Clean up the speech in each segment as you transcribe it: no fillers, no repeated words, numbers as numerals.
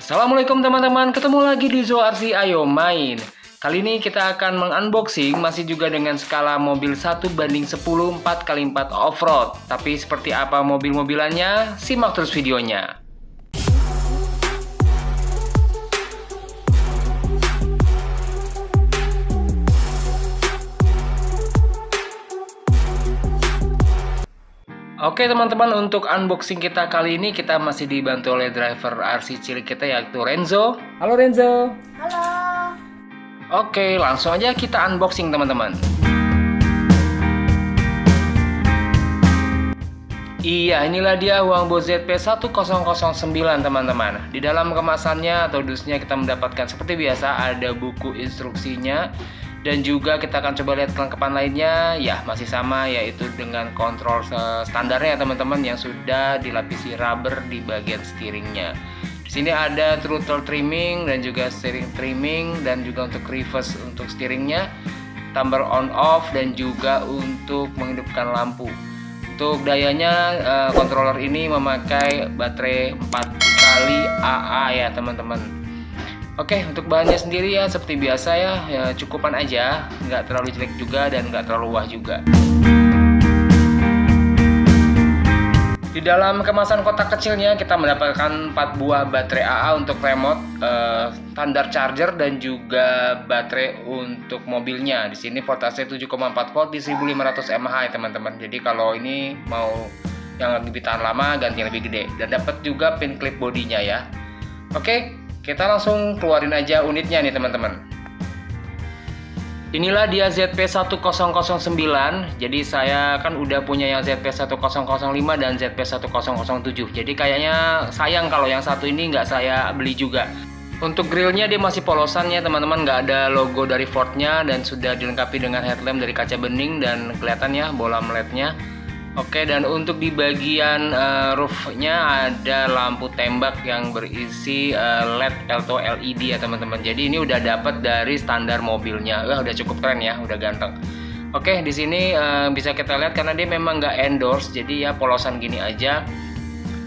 Assalamualaikum teman-teman, ketemu lagi di Zoarsi Ayo Main. Kali ini kita akan mengunboxing masih juga dengan skala mobil 1:10 4x4 off-road. Tapi seperti apa mobil-mobilannya? Simak terus videonya. Oke teman-teman, untuk unboxing kita kali ini kita masih dibantu oleh driver RC cilik kita yaitu Renzo. Halo Renzo. Halo. Oke, langsung aja kita unboxing teman-teman. Iya, inilah dia Wangbo ZP1009 teman-teman. Di dalam kemasannya atau dusnya kita mendapatkan seperti biasa ada buku instruksinya. Dan juga kita akan coba lihat kelengkapan lainnya, ya masih sama, yaitu dengan kontrol standarnya teman-teman yang sudah dilapisi rubber di bagian steeringnya. Di sini ada throttle trimming dan juga steering trimming dan juga untuk reverse untuk steeringnya, tumbler on off dan juga untuk menghidupkan lampu. Untuk dayanya controller ini memakai baterai 4 kali AA ya teman-teman. Oke, untuk bahannya sendiri ya seperti biasa ya cukupan aja, nggak terlalu jelek juga dan nggak terlalu wah juga. Di dalam kemasan kotak kecilnya kita mendapatkan 4 buah baterai AA untuk remote, standar charger dan juga baterai untuk mobilnya. Di sini voltase 7,4 volt di 1500 mAh ya teman-teman. Jadi kalau ini mau yang lebih tahan lama ganti yang lebih gede dan dapat juga pin clip bodinya ya. Oke. Kita langsung keluarin aja unitnya nih teman-teman. Inilah dia ZP1009. Jadi saya kan udah punya yang ZP1005 dan ZP1007. Jadi kayaknya sayang kalau yang satu ini nggak saya beli juga. Untuk grillnya dia masih polosan ya teman-teman, nggak ada logo dari Ford-nya dan sudah dilengkapi dengan headlamp dari kaca bening dan kelihatan ya bola LED-nya. Oke, dan untuk di bagian roof-nya ada lampu tembak yang berisi LED atau LED ya teman-teman. Jadi ini udah dapat dari standar mobilnya. Wah, udah cukup keren ya, udah ganteng. Oke, di sini bisa kita lihat karena dia memang nggak endorse, jadi ya polosan gini aja.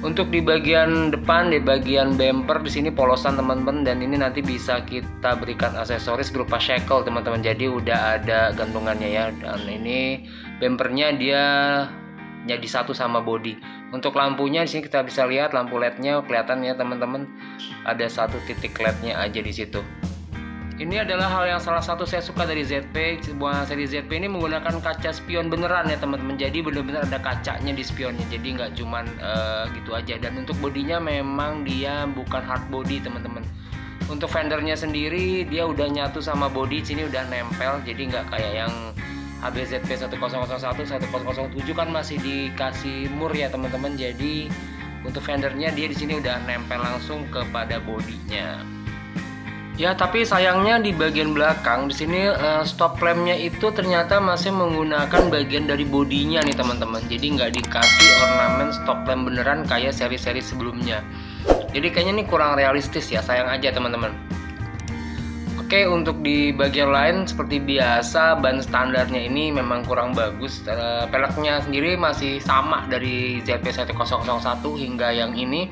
Untuk di bagian depan, di bagian bumper di sini polosan teman-teman, dan ini nanti bisa kita berikan aksesoris berupa shackle teman-teman. Jadi udah ada gantungannya ya. Dan ini bumpernya dia jadi satu sama body. Untuk lampunya di sini kita bisa lihat lampu LED-nya kelihatan ya teman-teman. Ada satu titik LED-nya aja di situ. Ini adalah hal yang salah satu saya suka dari ZP. Sebuah seri ZP ini menggunakan kaca spion beneran ya teman-teman. Jadi benar-benar ada kacanya di spionnya. Jadi nggak cuman gitu aja. Dan untuk bodinya memang dia bukan hard body teman-teman. Untuk fendernya sendiri dia udah nyatu sama body. Sini udah nempel. Jadi nggak kayak yang HBZP 1001, 1007 kan masih dikasih mur ya teman-teman. Jadi untuk fendernya dia di sini udah nempel langsung kepada bodinya. Ya, tapi sayangnya di bagian belakang di sini stop lampnya itu ternyata masih menggunakan bagian dari bodinya nih teman-teman. Jadi nggak dikasih ornamen stop lamp beneran kayak seri-seri sebelumnya. Jadi kayaknya ini kurang realistis ya, sayang aja teman-teman. Oke, untuk di bagian lain seperti biasa ban standarnya ini memang kurang bagus. Peleknya sendiri masih sama dari ZP1001 hingga yang ini.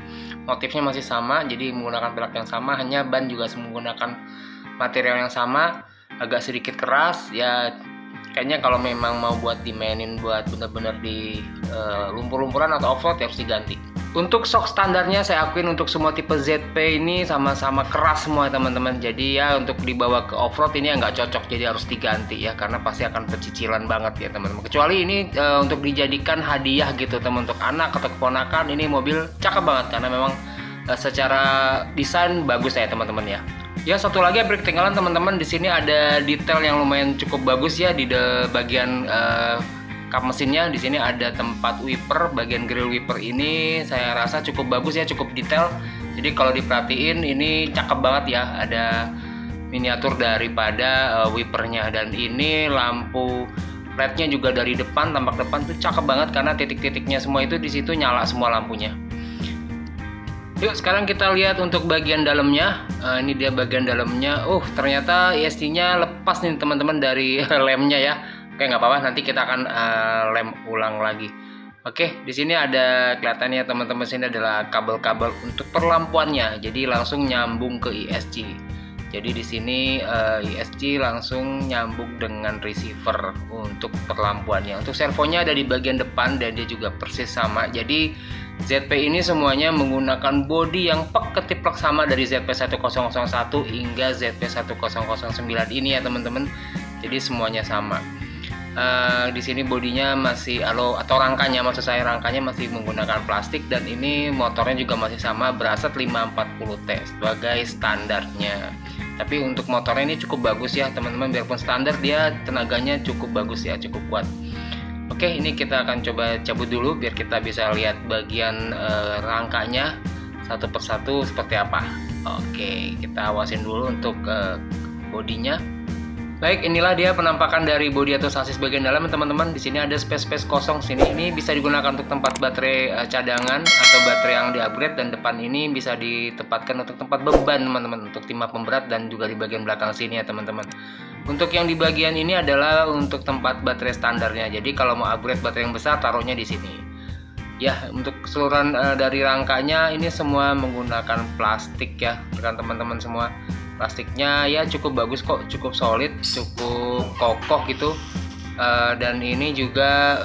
Motifnya masih sama, jadi menggunakan pelek yang sama, hanya ban juga menggunakan material yang sama, agak sedikit keras ya. Kayaknya kalau memang mau buat dimainin buat bener-bener di lumpur-lumpuran atau off-road ya harus diganti. Untuk shock standarnya saya akuin untuk semua tipe ZP ini sama-sama keras semua teman-teman. Jadi ya untuk dibawa ke off-road ini nggak cocok, jadi harus diganti ya, karena pasti akan pecicilan banget ya teman-teman. Kecuali ini untuk dijadikan hadiah gitu teman, untuk anak atau keponakan, ini mobil cakep banget karena memang secara desain bagus ya teman-teman ya. Ya, satu lagi yang ketinggalan teman-teman, di sini ada detail yang lumayan cukup bagus ya di bagian kap mesinnya. Di sini ada tempat wiper, bagian grill wiper ini saya rasa cukup bagus ya, cukup detail. Jadi kalau diperhatiin ini cakep banget ya, ada miniatur daripada wipernya. Dan ini lampu LED-nya juga dari depan, tampak depan tuh cakep banget karena titik-titiknya semua itu di situ nyala semua lampunya. Yuk sekarang kita lihat untuk bagian dalamnya. Ini dia bagian dalamnya. Ternyata ESC-nya lepas nih teman-teman dari lemnya ya. Oke, nggak apa-apa, nanti kita akan lem ulang lagi. Oke, di sini ada kelihatannya teman-teman, sini adalah kabel-kabel untuk perlampuannya. Jadi langsung nyambung ke ESC. Jadi di sini ESC langsung nyambung dengan receiver untuk perlampuannya. Untuk servonya ada di bagian depan dan dia juga persis sama. Jadi ZP ini semuanya menggunakan bodi yang ketiplek sama dari ZP1001 hingga ZP1009 ini ya teman-teman. Jadi semuanya sama. Di sini bodinya masih atau rangkanya, maksud saya rangkanya masih menggunakan plastik, dan ini motornya juga masih sama Brasset 540T sebagai standarnya. Tapi untuk motornya ini cukup bagus ya teman-teman, biarpun standar dia tenaganya cukup bagus ya, cukup kuat. Oke, ini kita akan coba cabut dulu biar kita bisa lihat bagian rangkanya satu persatu seperti apa. Oke, kita awasin dulu untuk bodinya. Baik, inilah dia penampakan dari bodi atau sasis bagian dalam teman-teman. Di sini ada space kosong sini. Ini bisa digunakan untuk tempat baterai cadangan atau baterai yang di-upgrade, dan depan ini bisa ditempatkan untuk tempat beban teman-teman, untuk timah pemberat, dan juga di bagian belakang sini ya teman-teman. Untuk yang di bagian ini adalah untuk tempat baterai standarnya. Jadi kalau mau upgrade baterai yang besar taruhnya di sini. Ya, untuk keseluruhan dari rangkanya ini semua menggunakan plastik ya, rekan teman-teman semua. Plastiknya ya cukup bagus kok, cukup solid, cukup kokoh gitu. Dan ini juga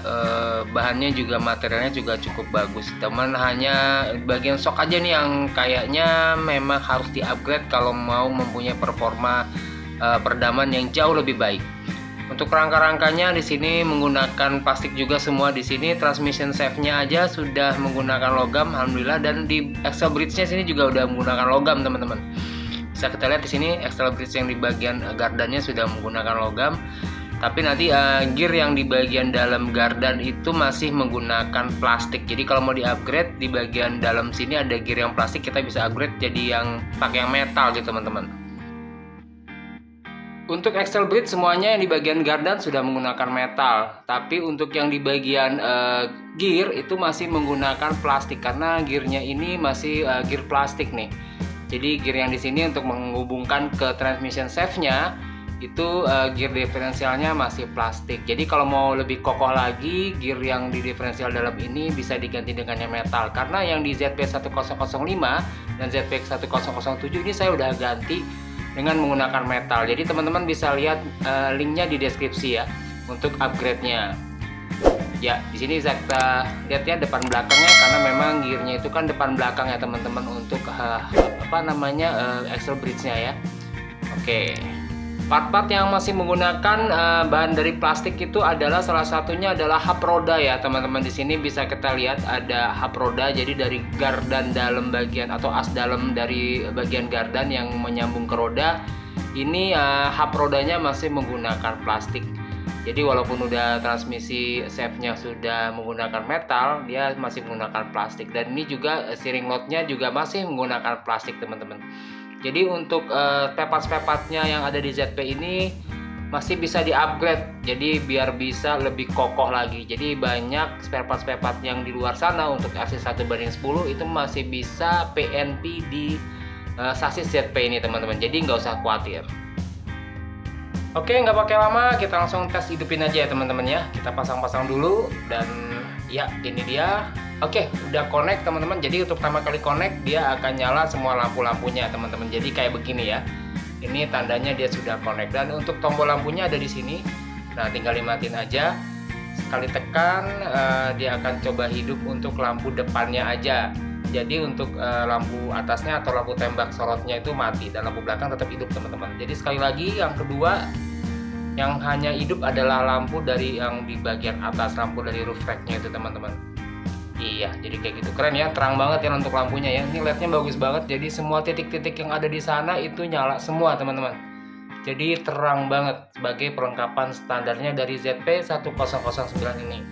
bahannya juga, materialnya juga cukup bagus. Teman, hanya bagian shock aja nih yang kayaknya memang harus di-upgrade kalau mau mempunyai performa peredaman yang jauh lebih baik. Untuk rangka-rangkanya di sini menggunakan plastik juga semua. Di sini transmission shaft-nya aja sudah menggunakan logam, alhamdulillah, dan di axle bridge-nya sini juga udah menggunakan logam teman-teman. Bisa kita lihat di sini axle bridge yang di bagian gardannya sudah menggunakan logam. Tapi nanti gear yang di bagian dalam gardan itu masih menggunakan plastik. Jadi kalau mau di-upgrade di bagian dalam sini ada gear yang plastik, kita bisa upgrade jadi yang pakai yang metal gitu teman-teman. Untuk axle bridge semuanya yang di bagian gardan sudah menggunakan metal. Tapi untuk yang di bagian gear itu masih menggunakan plastik, karena gearnya ini masih gear plastik nih. Jadi gear yang di sini untuk menghubungkan ke transmission shaft-nya itu gear diferensialnya masih plastik. Jadi kalau mau lebih kokoh lagi, gear yang di diferensial dalam ini bisa diganti dengan yang metal. Karena yang di ZP1005 dan ZP1007 ini saya udah ganti dengan menggunakan metal. Jadi teman-teman bisa lihat linknya di deskripsi ya untuk upgrade-nya. Ya, di sini bisa kita lihat ya depan belakangnya, karena memang gearnya itu kan depan belakang ya teman-teman untuk axle bridge-nya ya. Oke. Part-part yang masih menggunakan bahan dari plastik itu adalah salah satunya adalah hub roda ya teman-teman. Di sini bisa kita lihat ada hub roda. Jadi dari gardan dalam bagian atau as dalam dari bagian gardan yang menyambung ke roda ini, hub rodanya masih menggunakan plastik. Jadi walaupun udah transmisi shaft-nya sudah menggunakan metal, dia masih menggunakan plastik. Dan ini juga steering rod-nya juga masih menggunakan plastik teman-teman. Jadi untuk spare part-nya yang ada di ZP ini masih bisa di-upgrade. Jadi biar bisa lebih kokoh lagi. Jadi banyak spare part yang di luar sana untuk RC1/10 itu masih bisa PNP di sasis ZP ini teman-teman. Jadi nggak usah khawatir. Oke, nggak pakai lama, kita langsung tes hidupin aja ya teman-teman ya. Kita pasang-pasang dulu, dan ya ini dia. Oke, udah connect teman-teman. Jadi untuk pertama kali connect dia akan nyala semua lampu-lampunya teman-teman. Jadi kayak begini ya. Ini tandanya dia sudah connect, dan untuk tombol lampunya ada di sini. Nah, tinggal dimatiin aja. Sekali tekan dia akan coba hidup untuk lampu depannya aja. Jadi untuk lampu atasnya atau lampu tembak sorotnya itu mati, dan lampu belakang tetap hidup teman-teman. Jadi sekali lagi, yang kedua yang hanya hidup adalah lampu dari yang di bagian atas, lampu dari roof rack-nya itu teman-teman. Iya, jadi kayak gitu, keren ya, terang banget ya untuk lampunya ya. Ini LED-nya bagus banget. Jadi semua titik-titik yang ada di sana itu nyala semua teman-teman. Jadi terang banget sebagai perlengkapan standarnya dari ZP1009 ini.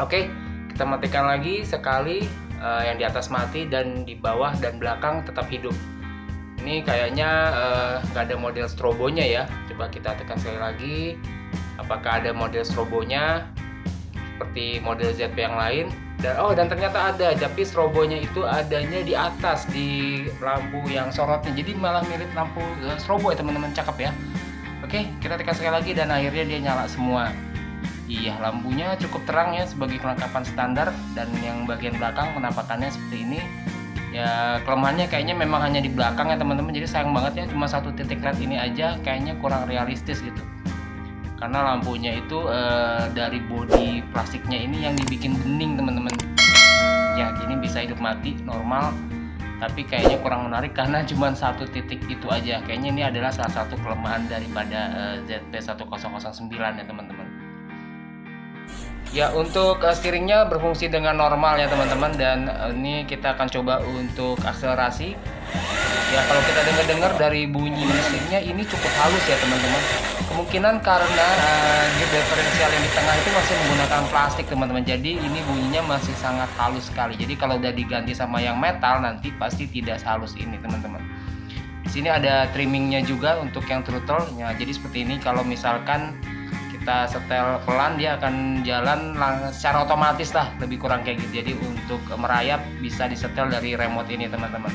Oke, kita matikan lagi sekali. Yang di atas mati dan di bawah dan belakang tetap hidup. Ini kayaknya nggak ada model strobonya ya. Coba kita tekan sekali lagi. Apakah ada model strobonya seperti model ZP yang lain? Dan ternyata ada, tapi strobonya itu adanya di atas di lampu yang sorotnya. Jadi malah mirip lampu strobo ya teman-teman, cakep ya. Oke, kita tekan sekali lagi dan akhirnya dia nyala semua. Iya, lampunya cukup terang ya sebagai kelengkapan standar, dan yang bagian belakang penampakannya seperti ini. Ya kelemahannya kayaknya memang hanya di belakang ya teman-teman, jadi sayang banget ya cuma satu titik LED ini aja, kayaknya kurang realistis gitu. Karena lampunya itu dari bodi plastiknya ini yang dibikin bening teman-teman. Ya gini bisa hidup mati normal, tapi kayaknya kurang menarik karena cuma satu titik itu aja. Kayaknya ini adalah salah satu kelemahan daripada ZP1009 ya teman-teman. Ya untuk steeringnya berfungsi dengan normal ya teman-teman, dan ini kita akan coba untuk akselerasi. Ya kalau kita dengar-dengar dari bunyi mesinnya ini cukup halus ya teman-teman. Kemungkinan karena gear diferensial yang di tengah itu masih menggunakan plastik teman-teman, jadi ini bunyinya masih sangat halus sekali. Jadi kalau udah diganti sama yang metal nanti pasti tidak sehalus ini teman-teman. Di sini ada trimmingnya juga untuk yang throttle. Ya jadi seperti ini, kalau misalkan kita setel pelan dia akan jalan secara otomatis lah, lebih kurang kayak gitu. Jadi untuk merayap bisa disetel dari remote ini teman-teman.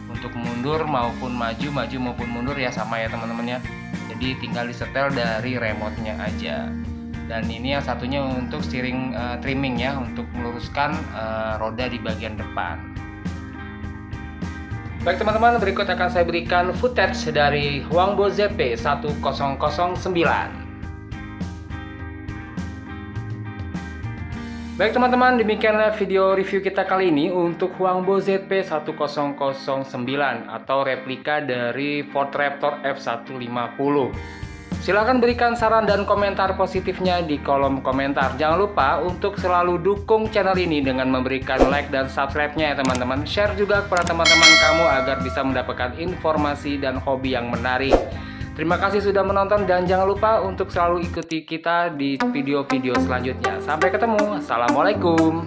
Untuk mundur maupun maju maupun mundur ya sama ya teman-teman ya. Jadi tinggal disetel dari remote-nya aja. Dan ini yang satunya untuk steering trimming ya, untuk meluruskan roda di bagian depan. Baik teman-teman, berikut akan saya berikan footage dari Huangbo ZP1009. Baik teman-teman, demikianlah video review kita kali ini untuk Huangbo ZP1009 atau replika dari Ford Raptor F150. Silahkan berikan saran dan komentar positifnya di kolom komentar. Jangan lupa untuk selalu dukung channel ini dengan memberikan like dan subscribe-nya ya teman-teman. Share juga kepada teman-teman kamu agar bisa mendapatkan informasi dan hobi yang menarik. Terima kasih sudah menonton dan jangan lupa untuk selalu ikuti kita di video-video selanjutnya. Sampai ketemu. Assalamualaikum.